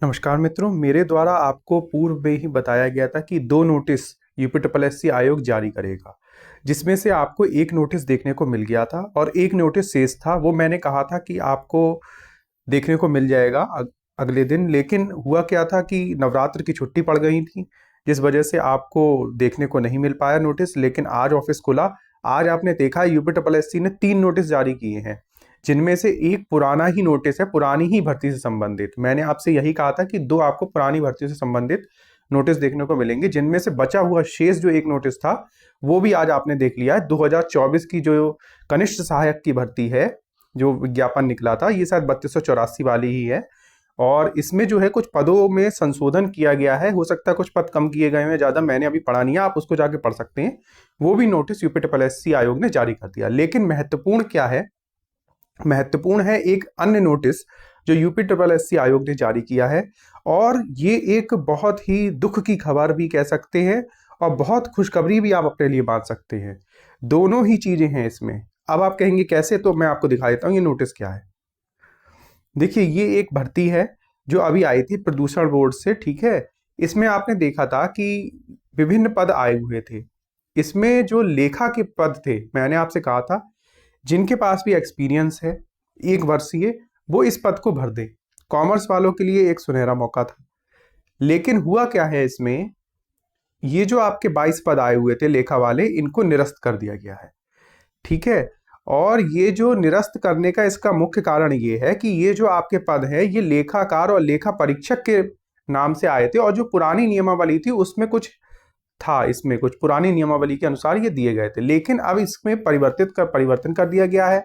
नमस्कार मित्रों, मेरे द्वारा आपको पूर्व में ही बताया गया था कि 2 नोटिस यूपीएससी आयोग जारी करेगा, जिसमें से आपको एक नोटिस देखने को मिल गया था और एक नोटिस शेष था। वो मैंने कहा था कि आपको देखने को मिल जाएगा अगले दिन, लेकिन हुआ क्या था कि नवरात्र की छुट्टी पड़ गई थी, जिस वजह से आपको देखने को नहीं मिल पाया नोटिस। लेकिन आज ऑफिस खुला, आज आपने देखा यूपीएससी ने 3 नोटिस जारी किए हैं, जिनमें से एक पुराना ही नोटिस है, पुरानी ही भर्ती से संबंधित। मैंने आपसे यही कहा था कि 2 आपको पुरानी भर्ती से संबंधित नोटिस देखने को मिलेंगे, जिनमें से बचा हुआ शेष जो एक नोटिस था वो भी आज आपने देख लिया है। 2024 की जो कनिष्ठ सहायक की भर्ती है, जो विज्ञापन निकला था, ये शायद 3284 वाली ही है। और इसमें जो है कुछ पदों में संशोधन किया गया है, हो सकता है कुछ पद कम किए गए हैं, ज्यादा मैंने अभी पढ़ा नहीं है, आप उसको जाके पढ़ सकते हैं। वो भी नोटिस यूपीएससी आयोग ने जारी कर दिया। लेकिन महत्वपूर्ण क्या है, महत्वपूर्ण है एक अन्य नोटिस जो यूपीएससी आयोग ने जारी किया है। और ये एक बहुत ही दुख की खबर भी कह सकते हैं और बहुत खुशखबरी भी आप अपने लिए मान सकते हैं। दोनों ही चीजें हैं इसमें। अब आप कहेंगे कैसे, तो मैं आपको दिखा देता हूं ये नोटिस क्या है। देखिए, ये एक भर्ती है जो अभी आई थी प्रदूषण बोर्ड से, ठीक है। इसमें आपने देखा था कि विभिन्न पद आए हुए थे। इसमें जो लेखा के पद थे, मैंने आपसे कहा था जिनके पास भी एक्सपीरियंस है 1 वर्षीय, वो इस पद को भर दे। कॉमर्स वालों के लिए एक सुनहरा मौका था। लेकिन हुआ क्या है इसमें, ये जो आपके 22 पद आए हुए थे लेखा वाले, इनको निरस्त कर दिया गया है, ठीक है। और ये जो निरस्त करने का इसका मुख्य कारण ये है कि ये जो आपके पद है, ये लेखाकार और लेखा परीक्षक के नाम से आए थे, और जो पुरानी नियमावली थी उसमें कुछ था, इसमें कुछ पुरानी नियमावली के अनुसार ये दिए गए थे। लेकिन अब इसमें परिवर्तन कर दिया गया है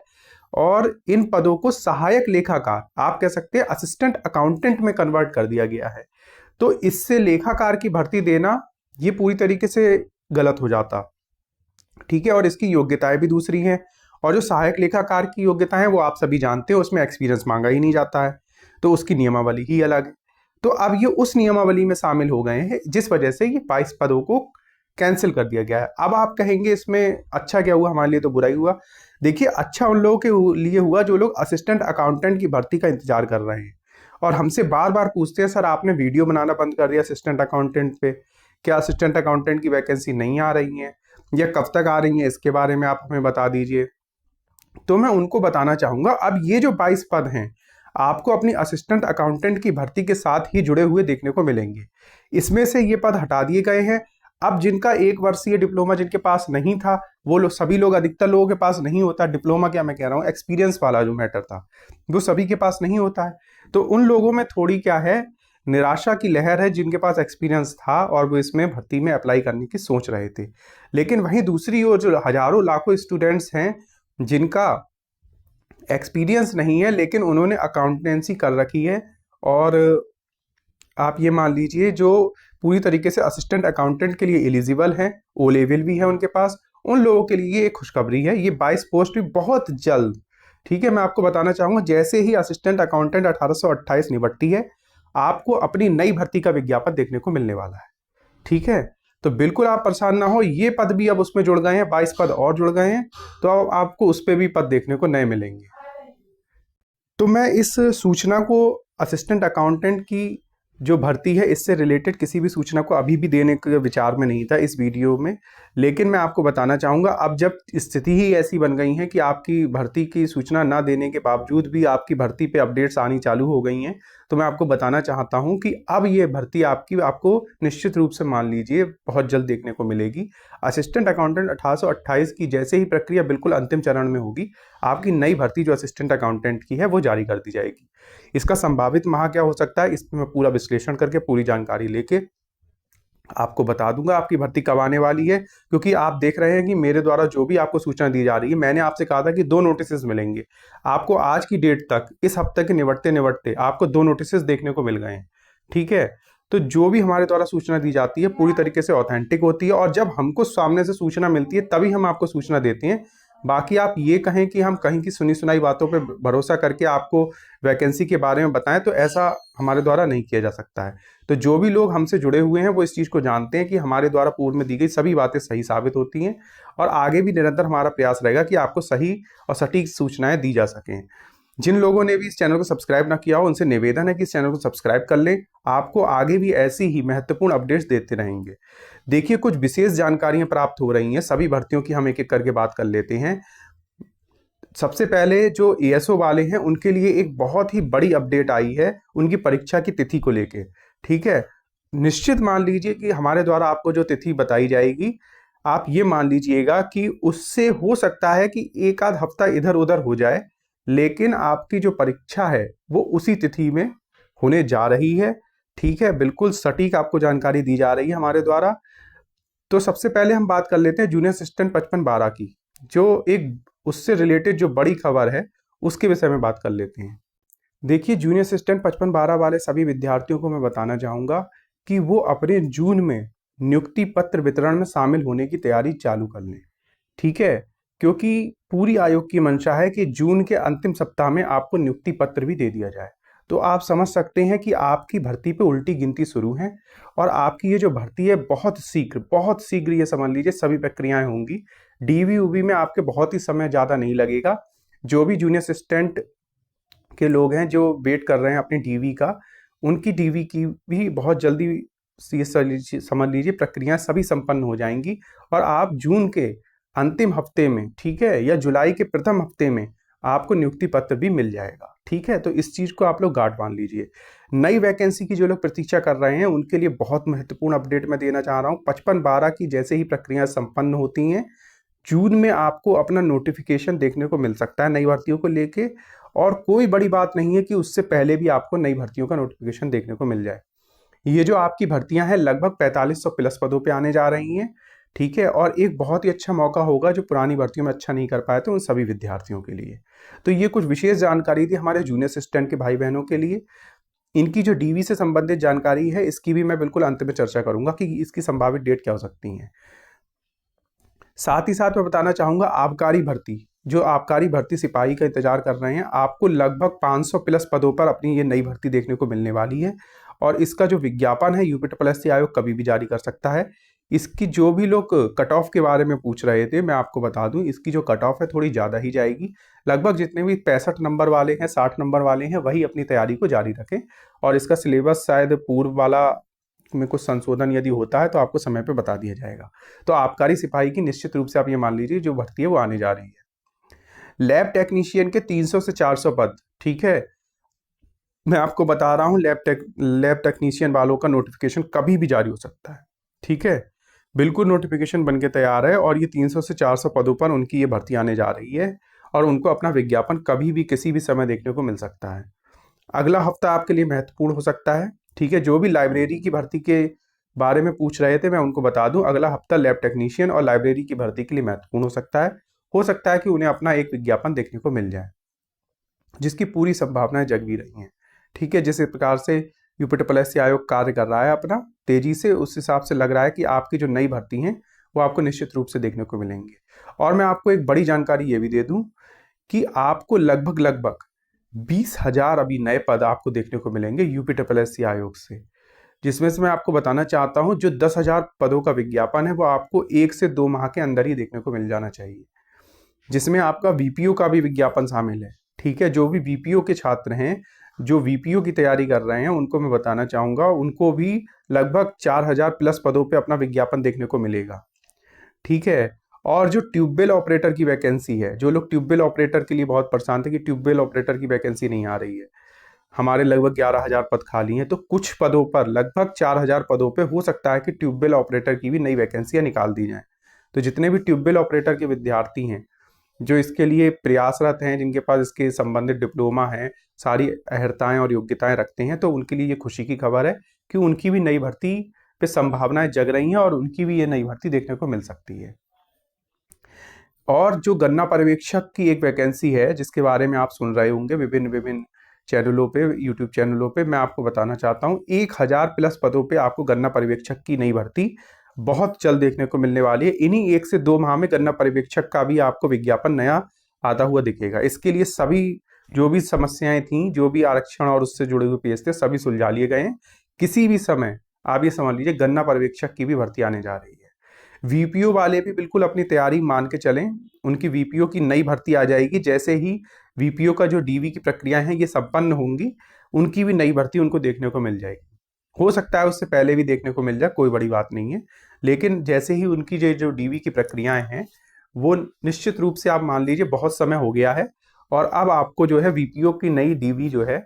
और इन पदों को सहायक लेखाकार, आप कह सकते हैं असिस्टेंट अकाउंटेंट में कन्वर्ट कर दिया गया है। तो इससे लेखाकार की भर्ती देना ये पूरी तरीके से गलत हो जाता, ठीक है। और इसकी योग्यताएं भी दूसरी हैं। और जो सहायक लेखाकार की योग्यता है वो आप सभी जानते हैं, उसमें एक्सपीरियंस मांगा ही नहीं जाता है, तो उसकी नियमावली ही अलग है। तो अब ये उस नियमावली में शामिल हो गए हैं, जिस वजह से ये 22 पदों को कैंसिल कर दिया गया है। अब आप कहेंगे इसमें अच्छा क्या हुआ, हमारे लिए तो बुरा ही हुआ। देखिए, अच्छा उन लोगों के लिए हुआ जो लोग असिस्टेंट अकाउंटेंट की भर्ती का इंतजार कर रहे हैं और हमसे बार बार पूछते हैं, सर आपने वीडियो बनाना बंद कर दिया असिस्टेंट अकाउंटेंट पे, क्या असिस्टेंट अकाउंटेंट की वैकेंसी नहीं आ रही है या कब तक आ रही है, इसके बारे में आप हमें बता दीजिए। तो मैं उनको बताना चाहूंगा, अब ये जो 22 पद हैं आपको अपनी असिस्टेंट अकाउंटेंट की भर्ती के साथ ही जुड़े हुए देखने को मिलेंगे। इसमें से ये पद हटा दिए गए हैं। अब जिनका 1 वर्षीय डिप्लोमा जिनके पास नहीं था, वो लोग, सभी लोग, अधिकतर लोगों के पास नहीं होता डिप्लोमा, क्या मैं कह रहा हूँ, एक्सपीरियंस वाला जो मैटर था वो सभी के पास नहीं होता है। तो उन लोगों में थोड़ी क्या है, निराशा की लहर है, जिनके पास एक्सपीरियंस था और वो इसमें भर्ती में अप्लाई करने की सोच रहे थे। लेकिन वहीं दूसरी ओर जो हजारों लाखों स्टूडेंट्स हैं जिनका एक्सपीरियंस नहीं है लेकिन उन्होंने अकाउंटेंसी कर रखी है, और आप ये मान लीजिए जो पूरी तरीके से असिस्टेंट अकाउंटेंट के लिए एलिजिबल हैं, ओ लेवल भी है उनके पास, उन लोगों के लिए ये एक खुशखबरी है। ये 22 पोस्ट भी बहुत जल्द, ठीक है, मैं आपको बताना चाहूंगा, जैसे ही असिस्टेंट अकाउंटेंट 1828 निपटती है, आपको अपनी नई भर्ती का विज्ञापन देखने को मिलने वाला है, ठीक है। तो बिल्कुल आप परेशान ना हो, ये पद भी अब उसमें जुड़ गए हैं, 22 पद और जुड़ गए हैं, तो अब आपको उस पर भी पद देखने को नए मिलेंगे। तो मैं इस सूचना को, असिस्टेंट अकाउंटेंट की जो भर्ती है, इससे रिलेटेड किसी भी सूचना को अभी भी देने के विचार में नहीं था इस वीडियो में। लेकिन मैं आपको बताना चाहूँगा, अब जब स्थिति ही ऐसी बन गई है कि आपकी भर्ती की सूचना ना देने के बावजूद भी आपकी भर्ती पे अपडेट्स आनी चालू हो गई हैं, तो मैं आपको बताना चाहता हूँ कि अब ये भर्ती आपको निश्चित रूप से, मान लीजिए, बहुत जल्द देखने को मिलेगी। असिस्टेंट अकाउंटेंट 1828 की जैसे ही प्रक्रिया बिल्कुल अंतिम चरण में होगी, आपकी नई भर्ती जो असिस्टेंट अकाउंटेंट की है वो जारी कर दी जाएगी। इसका संभावित माह क्या हो सकता है, इस पर मैं पूरा विश्लेषण करके पूरी जानकारी लेके आपको बता दूंगा आपकी भर्ती कब आने वाली है। क्योंकि आप देख रहे हैं कि मेरे द्वारा जो भी आपको सूचना दी जा रही है, मैंने आपसे कहा था कि 2 नोटिस मिलेंगे आपको आज की डेट तक, इस हफ्ते के निवटते निवटते आपको 2 नोटिस देखने को मिल गए हैं, ठीक है। तो जो भी हमारे द्वारा सूचना दी जाती है पूरी तरीके से ऑथेंटिक होती है, और जब हमको सामने से सूचना मिलती है तभी हम आपको सूचना देते हैं। बाकी आप ये कहें कि हम कहीं की सुनी सुनाई बातों पे भरोसा करके आपको वैकेंसी के बारे में बताएं, तो ऐसा हमारे द्वारा नहीं किया जा सकता है। तो जो भी लोग हमसे जुड़े हुए हैं वो इस चीज़ को जानते हैं कि हमारे द्वारा पूर्व में दी गई सभी बातें सही साबित होती हैं, और आगे भी निरंतर हमारा प्रयास रहेगा कि आपको सही और सटीक सूचनाएं दी जा सकें। जिन लोगों ने भी इस चैनल को सब्सक्राइब ना किया हो उनसे निवेदन है कि इस चैनल को सब्सक्राइब कर लें। आपको आगे भी ऐसी ही महत्वपूर्ण अपडेट्स देते रहेंगे। देखिए, कुछ विशेष जानकारियां प्राप्त हो रही हैं सभी भर्तियों की, हम एक एक करके बात कर लेते हैं। सबसे पहले जो एएसओ वाले हैं उनके लिए एक बहुत ही बड़ी अपडेट आई है उनकी परीक्षा की तिथि को लेके। ठीक है, निश्चित मान लीजिए कि हमारे द्वारा आपको जो तिथि बताई जाएगी, आप ये मान लीजिएगा कि उससे हो सकता है कि एक आध हफ्ता इधर उधर हो जाए, लेकिन आपकी जो परीक्षा है वो उसी तिथि में होने जा रही है। ठीक है, बिल्कुल सटीक आपको जानकारी दी जा रही है हमारे द्वारा। तो सबसे पहले हम बात कर लेते हैं जूनियर असिस्टेंट 55-12 की, जो एक उससे रिलेटेड जो बड़ी खबर है उसके विषय में बात कर लेते हैं। देखिए, जूनियर असिस्टेंट 55-12 वाले सभी विद्यार्थियों को मैं बताना चाहूँगा कि वो अपने जून में नियुक्ति पत्र वितरण में शामिल होने की तैयारी चालू कर लें। ठीक है, क्योंकि पूरी आयोग की मंशा है कि जून के अंतिम सप्ताह में आपको नियुक्ति पत्र भी दे दिया जाए। तो आप समझ सकते हैं कि आपकी भर्ती पे उल्टी गिनती शुरू है और आपकी ये जो भर्ती है बहुत शीघ्र ये समझ लीजिए सभी प्रक्रियाएं होंगी। डीवी उवी में आपके बहुत ही समय ज़्यादा नहीं लगेगा। जो भी जूनियर असिस्टेंट के लोग हैं जो वेट कर रहे हैं अपनी डीवी का, उनकी डीवी की भी बहुत जल्दी समझ लीजिए प्रक्रियाएं सभी संपन्न हो जाएंगी और आप जून के अंतिम हफ्ते में, ठीक है, या जुलाई के प्रथम हफ्ते में आपको नियुक्ति पत्र भी मिल जाएगा। ठीक है, तो इस चीज को आप लोग गांठ बांध लीजिए। नई वैकेंसी की जो लोग प्रतीक्षा कर रहे हैं उनके लिए बहुत महत्वपूर्ण अपडेट मैं देना चाह रहा हूँ। 55-12 की जैसे ही प्रक्रिया संपन्न होती हैं, जून में आपको अपना नोटिफिकेशन देखने को मिल सकता है नई भर्तियों को लेके। और कोई बड़ी बात नहीं है कि उससे पहले भी आपको नई भर्तियों का नोटिफिकेशन देखने को मिल जाए। ये जो आपकी भर्तियां हैं लगभग 4500 प्लस पदों पे आने जा रही हैं। ठीक है, और एक बहुत ही अच्छा मौका होगा जो पुरानी भर्तियों में अच्छा नहीं कर पाए थे उन सभी विद्यार्थियों के लिए। तो ये कुछ विशेष जानकारी थी हमारे जूनियर असिस्टेंट के भाई बहनों के लिए। इनकी जो डीवी से संबंधित जानकारी है इसकी भी मैं बिल्कुल अंत में चर्चा करूंगा कि इसकी संभावित डेट क्या हो सकती है। साथ ही साथ मैं बताना चाहूंगा आबकारी भर्ती, जो आबकारी भर्ती सिपाही का इंतजार कर रहे हैं, आपको लगभग 500 प्लस पदों पर अपनी ये नई भर्ती देखने को मिलने वाली है। और इसका जो विज्ञापन है यूपीएससी आयोग कभी भी जारी कर सकता है। इसकी जो भी लोग कट ऑफ के बारे में पूछ रहे थे, मैं आपको बता दूं इसकी जो कट ऑफ है थोड़ी ज़्यादा ही जाएगी। लगभग जितने भी 65 नंबर वाले हैं, 60 नंबर वाले हैं, वही अपनी तैयारी को जारी रखें। और इसका सिलेबस शायद पूर्व वाला में कुछ संशोधन यदि होता है तो आपको समय पे बता दिया जाएगा। तो आबकारी सिपाही की निश्चित रूप से आप ये मान लीजिए जो भर्ती है वो आने जा रही है। लैब टेक्नीशियन के 300 से 400 पद, ठीक है, मैं आपको बता रहा हूँ लैब टेक्नीशियन वालों का नोटिफिकेशन कभी भी जारी हो सकता है। ठीक है, बिल्कुल नोटिफिकेशन बन के तैयार है और ये 300 से 400 पदों पर उनकी ये भर्ती आने जा रही है और उनको अपना विज्ञापन कभी भी किसी भी समय देखने को मिल सकता है। अगला हफ्ता आपके लिए महत्वपूर्ण हो सकता है। ठीक है, जो भी लाइब्रेरी की भर्ती के बारे में पूछ रहे थे मैं उनको बता दूं, अगला हफ्ता लैब टेक्नीशियन और लाइब्रेरी की भर्ती के लिए महत्वपूर्ण हो सकता है। हो सकता है कि उन्हें अपना एक विज्ञापन देखने को मिल जाए, जिसकी पूरी संभावनाएं जग भी रही हैं। ठीक है, जिस प्रकार से यूपीएससी आयोग कार्य कर रहा है अपना तेजी से, उस हिसाब से लग रहा है कि आपकी जो नई भर्ती हैं वो आपको निश्चित रूप से देखने को मिलेंगे। और मैं आपको एक बड़ी जानकारी ये भी दे दूं कि आपको लगभग 20,000 अभी नए पद आपको देखने को मिलेंगे यूपीएससी आयोग से, जिसमें से मैं आपको बताना चाहता हूं जो 10,000 पदों का विज्ञापन है वो आपको 1 से 2 माह के अंदर ही देखने को मिल जाना चाहिए, जिसमें आपका वीपीओ का भी विज्ञापन शामिल है। ठीक है, जो भी वीपीओ के छात्र हैं, जो वीपीओ की तैयारी कर रहे हैं, उनको मैं बताना चाहूंगा उनको भी लगभग 4,000 प्लस पदों पे अपना विज्ञापन देखने को मिलेगा। ठीक है, और जो ट्यूबवेल ऑपरेटर की वैकेंसी है, जो लोग ट्यूबवेल ऑपरेटर के लिए बहुत परेशान थे कि ट्यूबवेल ऑपरेटर की वैकेंसी नहीं आ रही है, हमारे लगभग 11,000 पद खाली हैं, तो कुछ पदों पर लगभग 4,000 पदों पे हो सकता है कि ट्यूबवेल ऑपरेटर की भी नई वैकेंसियां निकाल दी जाएं। तो जितने भी ट्यूबवेल ऑपरेटर के विद्यार्थी हैं जो इसके लिए प्रयासरत हैं, जिनके पास इसके संबंधित डिप्लोमा है, सारी अहर्ताएं और योग्यताएं रखते हैं, तो उनके लिए ये खुशी की खबर है कि उनकी भी नई भर्ती पे संभावनाएं जग रही हैं और उनकी भी ये नई भर्ती देखने को मिल सकती है। और जो गन्ना पर्यवेक्षक की एक वैकेंसी है जिसके बारे में आप सुन रहे होंगे विभिन्न चैनलों पे, यूट्यूब चैनलों पे, मैं आपको बताना चाहता हूँ 1,000 प्लस पदों पे आपको गन्ना पर्यवेक्षक की नई भर्ती बहुत जल्द देखने को मिलने वाली है। इन्हीं 1 से 2 माह में गन्ना पर्यवेक्षक का भी आपको विज्ञापन नया आता हुआ दिखेगा। इसके लिए सभी जो भी समस्याएं थी, जो भी आरक्षण और उससे जुड़े हुए पेज थे, सभी सुलझा लिए गए हैं। किसी भी समय आप ये समझ लीजिए गन्ना पर्यवेक्षक की भी भर्ती आने जा रही है। वीपीओ वाले भी बिल्कुल अपनी तैयारी मान के चलें, उनकी वीपीओ की नई भर्ती आ जाएगी जैसे ही वीपीओ का जो डीवी की प्रक्रियाएं हैं ये संपन्न होंगी, उनकी भी नई भर्ती उनको देखने को मिल जाएगी। हो सकता है उससे पहले भी देखने को मिल जाए, कोई बड़ी बात नहीं है, लेकिन जैसे ही उनकी जो डीवी की प्रक्रियाएं हैं वो निश्चित रूप से आप मान लीजिए बहुत समय हो गया है, और अब आपको जो है वीपीओ की नई डीवी जो है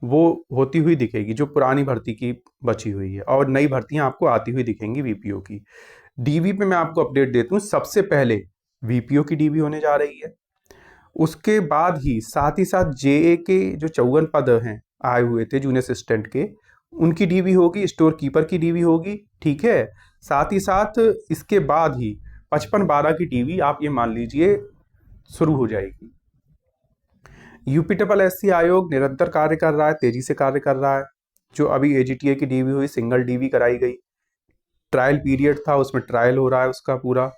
वो होती हुई दिखेगी, जो पुरानी भर्ती की बची हुई है, और नई भर्तियां आपको आती हुई दिखेंगी वीपीओ की। डीवी पे मैं आपको अपडेट देता हूँ, सबसे पहले वीपीओ की डीवी होने जा रही है, उसके बाद ही साथ जेए के जो 54 पद हैं आए हुए थे जूनियर असिस्टेंट के, उनकी डीवी होगी, स्टोर कीपर की डीवी होगी, ठीक है। साथ ही साथ इसके बाद ही 55-12 की डीवी आप ये मान लीजिए शुरू हो जाएगी। यूपीएससी आयोग निरंतर कार्य कर रहा है, तेजी से कार्य कर रहा है। जो अभी एजीटीए की डीवी हुई, सिंगल डीवी कराई गई, ट्रायल पीरियड था, उसमें ट्रायल हो रहा है उसका पूरा।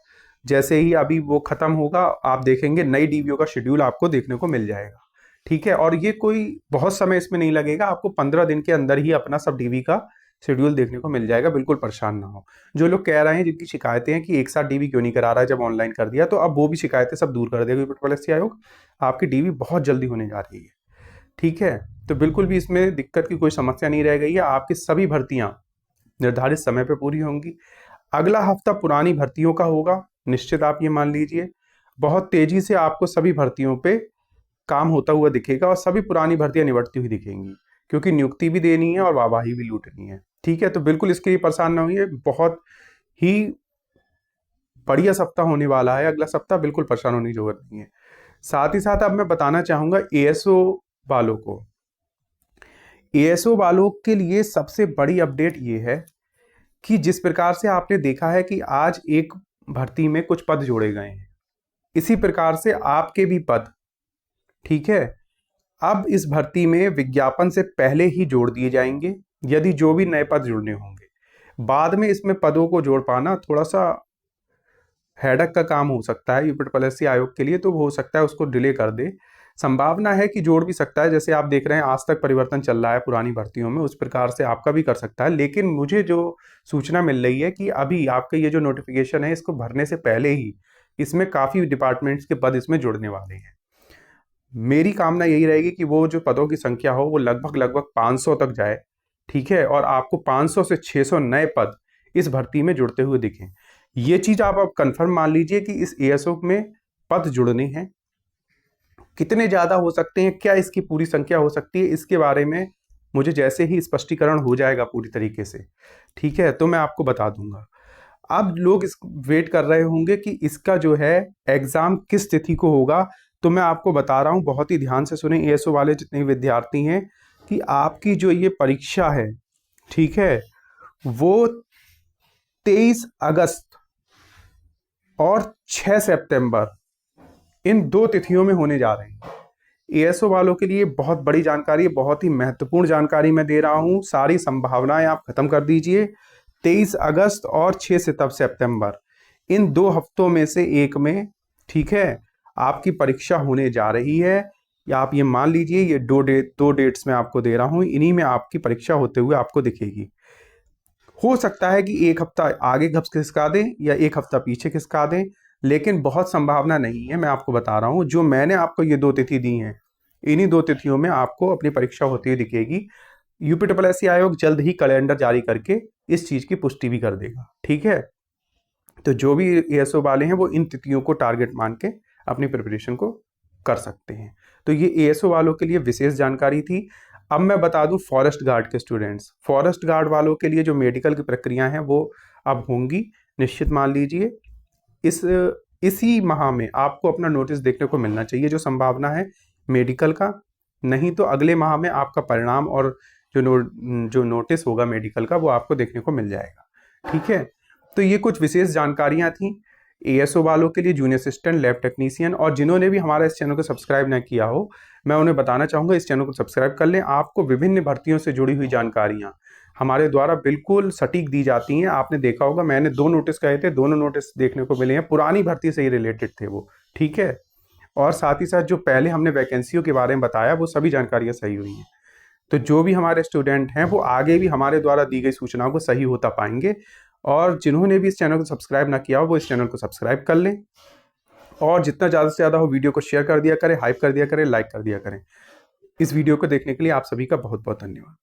जैसे ही अभी वो खत्म होगा आप देखेंगे नई डीवीओ का शेड्यूल आपको देखने को मिल जाएगा, ठीक है। और ये कोई बहुत समय इसमें नहीं लगेगा, आपको 15 दिन के अंदर ही अपना सब डीवी का शेड्यूल देखने को मिल जाएगा, बिल्कुल परेशान ना हो। जो लोग कह रहे हैं, जिनकी शिकायतें हैं कि एक साथ डीवी क्यों नहीं करा रहा है जब ऑनलाइन कर दिया, तो अब वो भी शिकायतें सब दूर कर देगा यूपीएससी आयोग, आपकी डीवी बहुत जल्दी होने जा रही है, ठीक है। तो बिल्कुल भी इसमें दिक्कत की कोई समस्या नहीं रह गई है, आपकी सभी भर्तियां निर्धारित समय पर पूरी होंगी। अगला हफ्ता पुरानी भर्तियों का होगा, निश्चित आप ये मान लीजिए। बहुत तेजी से आपको सभी भर्तियों पे काम होता हुआ दिखेगा, और सभी पुरानी भर्तियां निपटती हुई दिखेंगी, क्योंकि नियुक्ति भी देनी है और वाहवाही भी लूटनी है, ठीक है। तो बिल्कुल इसके लिए परेशान ना होइए, बहुत ही बढ़िया सप्ताह होने वाला है अगला सप्ताह, बिल्कुल परेशान होने की जरूरत नहीं है। साथ ही साथ अब मैं बताना चाहूंगा एएसओ वालों को, एएसओ वालों के लिए सबसे बड़ी अपडेट ये है कि जिस प्रकार से आपने देखा है कि आज एक भर्ती में कुछ पद जोड़े गए हैं, इसी प्रकार से आपके भी पद, ठीक है, अब इस भर्ती में विज्ञापन से पहले ही जोड़ दिए जाएंगे, यदि जो भी नए पद जुड़ने होंगे। बाद में इसमें पदों को जोड़ पाना थोड़ा सा हेडक का काम हो सकता है यूपीएससी आयोग के लिए, तो हो सकता है उसको डिले कर दे। संभावना है कि जोड़ भी सकता है, जैसे आप देख रहे हैं आज तक परिवर्तन चल रहा है पुरानी भर्तियों में, उस प्रकार से आपका भी कर सकता है। लेकिन मुझे जो सूचना मिल रही है कि अभी आपका ये जो नोटिफिकेशन है, इसको भरने से पहले ही इसमें काफ़ी डिपार्टमेंट्स के पद इसमें जुड़ने वाले हैं। मेरी कामना यही रहेगी कि वो जो पदों की संख्या हो वो लगभग 500 तक जाए, ठीक है, और आपको 500 से 600 नए पद इस भर्ती में जुड़ते हुए दिखें। ये चीज आप कंफर्म मान लीजिए कि इस एएसओ में पद जुड़ने हैं, कितने ज्यादा हो सकते हैं, क्या इसकी पूरी संख्या हो सकती है, इसके बारे में मुझे जैसे ही स्पष्टीकरण हो जाएगा पूरी तरीके से, ठीक है, तो मैं आपको बता दूंगा। अब लोग इस वेट कर रहे होंगे कि इसका जो है एग्जाम किस तिथि को होगा, तो मैं आपको बता रहा हूं, बहुत ही ध्यान से सुने एएसओ वाले जितने विद्यार्थी हैं, कि आपकी जो ये परीक्षा है, ठीक है, वो 23 अगस्त और 6 सितंबर इन 2 तिथियों में होने जा रहे हैं। एएसओ वालों के लिए बहुत बड़ी जानकारी है, बहुत ही महत्वपूर्ण जानकारी मैं दे रहा हूं, सारी संभावनाएं आप खत्म कर दीजिए। 23 अगस्त और 6 सितंबर, इन 2 हफ्तों में से एक में, ठीक है, आपकी परीक्षा होने जा रही है। या आप ये मान लीजिए, ये 2 डेट्स मैं आपको दे रहा हूं, इन्हीं में आपकी परीक्षा होते हुए आपको दिखेगी। हो सकता है कि एक हफ्ता आगे खिसका दें या एक हफ्ता पीछे खिसका दें, लेकिन बहुत संभावना नहीं है। मैं आपको बता रहा हूं, जो मैंने आपको ये 2 तिथि दी हैं, इन्हीं 2 तिथियों में आपको अपनी परीक्षा होती हुई दिखेगी। यूपीएससी आयोग जल्द ही कैलेंडर जारी करके इस चीज की पुष्टि भी कर देगा, ठीक है। तो जो भी एएसओ वाले हैं वो इन तिथियों को टारगेट मान के अपनी प्रिपरेशन को कर सकते हैं। तो ये एएसओ वालों के लिए विशेष जानकारी थी। अब मैं बता दूं फॉरेस्ट गार्ड के स्टूडेंट्स, फॉरेस्ट गार्ड वालों के लिए जो मेडिकल की प्रक्रिया हैं वो अब होंगी, निश्चित मान लीजिए। इसी माह में आपको अपना नोटिस देखने को मिलना चाहिए, जो संभावना है मेडिकल का, नहीं तो अगले माह में आपका परिणाम और जो नोटिस होगा मेडिकल का वो आपको देखने को मिल जाएगा, ठीक है। तो ये कुछ विशेष जानकारियां थी एएसओ वालों के लिए, जूनियर असिस्टेंट, लैब टेक्नीशियन, और जिन्होंने भी हमारा इस चैनल को सब्सक्राइब ना किया हो, मैं उन्हें बताना चाहूंगा इस चैनल को सब्सक्राइब कर लें। आपको विभिन्न भर्तियों से जुड़ी हुई जानकारियां हमारे द्वारा बिल्कुल सटीक दी जाती हैं। आपने देखा होगा, मैंने 2 नोटिस कहे थे, दोनों नोटिस देखने को मिले हैं, पुरानी भर्ती से ही रिलेटेड थे वो, ठीक है। और साथ ही साथ जो पहले हमने वैकेंसियों के बारे में बताया, वो सभी जानकारियां सही हुई हैं। तो जो भी हमारे स्टूडेंट हैं वो आगे भी हमारे द्वारा दी गई सूचनाओं को सही होता पाएंगे। और जिन्होंने भी इस चैनल को सब्सक्राइब ना किया हो, वो इस चैनल को सब्सक्राइब कर लें। और जितना ज़्यादा से ज़्यादा हो वीडियो को शेयर कर दिया करें, हाइप कर दिया करें, लाइक कर दिया करें। इस वीडियो को देखने के लिए आप सभी का बहुत बहुत धन्यवाद।